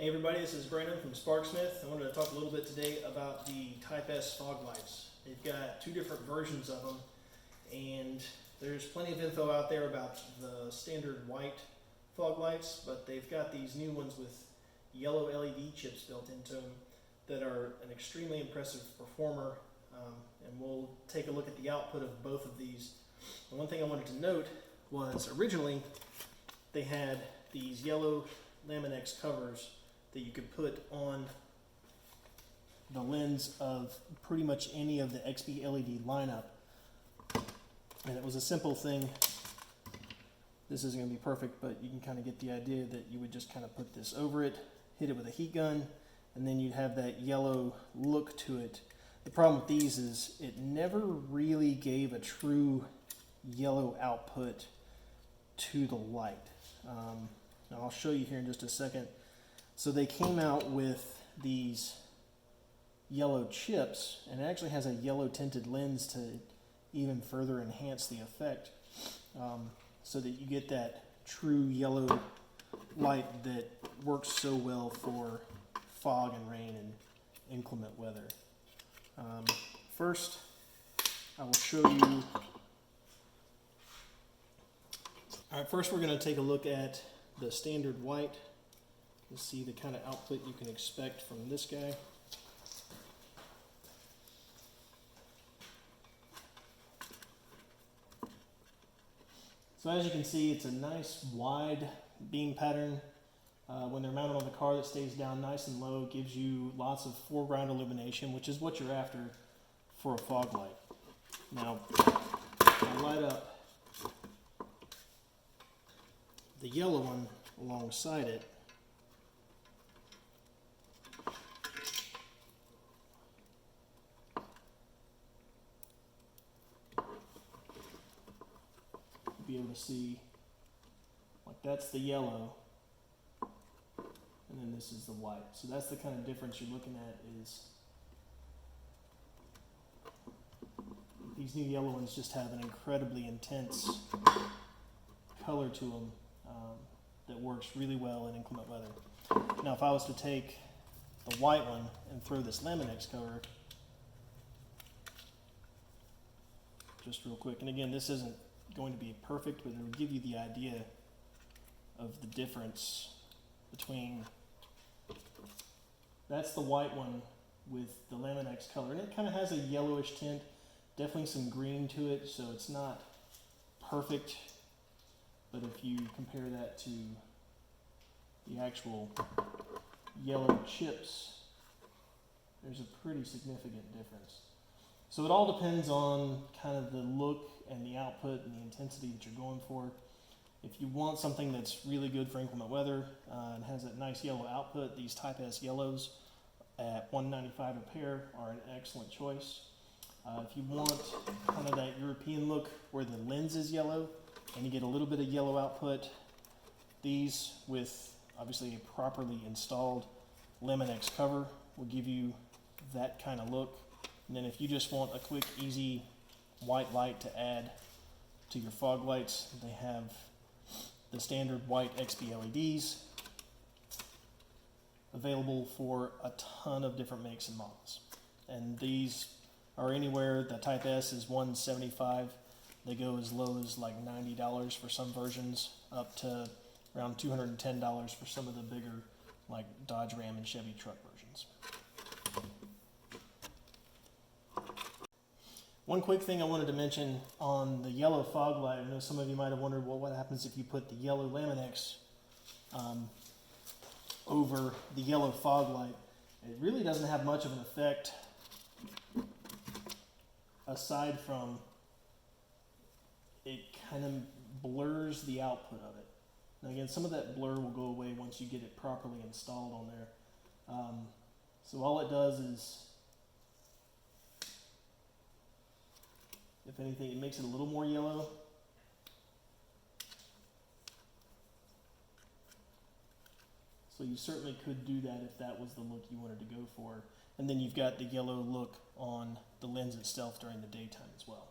Hey everybody, this is Brandon from Sparksmith. I wanted to talk a little bit today about the Type S fog lights. They've got two different versions of them, and there's plenty of info out there about the standard white fog lights, but they've got these new ones with yellow LED chips built into them that are an extremely impressive performer, and we'll take a look at the output of both of these. And one thing I wanted to note was originally they had these yellow Laminex covers that you could put on the lens of pretty much any of the XP LED lineup. And it was a simple thing. This isn't going to be perfect, but you can kind of get the idea that you would just kind of put this over it, hit it with a heat gun, and then you'd have that yellow look to it. The problem with these is it never really gave a true yellow output to the light. Now I'll show you here in just a second. So they came out with these yellow chips, and it actually has a yellow tinted lens to even further enhance the effect, so that you get that true yellow light that works so well for fog and rain and inclement weather. First, I will show you. Alright, first we're going to take a look at the standard white. You see the kind of output you can expect from this guy. So as you can see, it's a nice wide beam pattern. When they're mounted on the car, that stays down nice and low, gives you lots of foreground illumination, which is what you're after for a fog light. Now, I'll light up the yellow one alongside it. You'll be able to see, like, that's the yellow, and then this is the white. So that's the kind of difference you're looking at. Is these new yellow ones just have an incredibly intense color to them that works really well in inclement weather. Now if I was to take the white one and throw this Laminex cover, just real quick, and again, this isn't going to be perfect, but it will give you the idea of the difference between, that's the white one with the Laminex color, and it kind of has a yellowish tint, definitely some green to it, so it's not perfect, but if you compare that to the actual yellow chips, there's a pretty significant difference. So it all depends on kind of the look and the output and the intensity that you're going for. If you want something that's really good for inclement weather and has that nice yellow output, these Type S yellows at $195 a pair are an excellent choice. If you want kind of that European look where the lens is yellow and you get a little bit of yellow output, these with obviously a properly installed Laminex cover will give you that kind of look. And then if you just want a quick, easy white light to add to your fog lights, they have the standard white XP LEDs available for a ton of different makes and models. And these are anywhere, the Type S is $175. They go as low as like $90 for some versions, up to around $210 for some of the bigger, like Dodge Ram and Chevy truck versions. One quick thing I wanted to mention on the yellow fog light. I know some of you might have wondered, well, what happens if you put the yellow Laminex over the yellow fog light? It really doesn't have much of an effect aside from it kind of blurs the output of it. Now again, some of that blur will go away once you get it properly installed on there. So all it does is, if anything, it makes it a little more yellow. So you certainly could do that if that was the look you wanted to go for. And then you've got the yellow look on the lens itself during the daytime as well.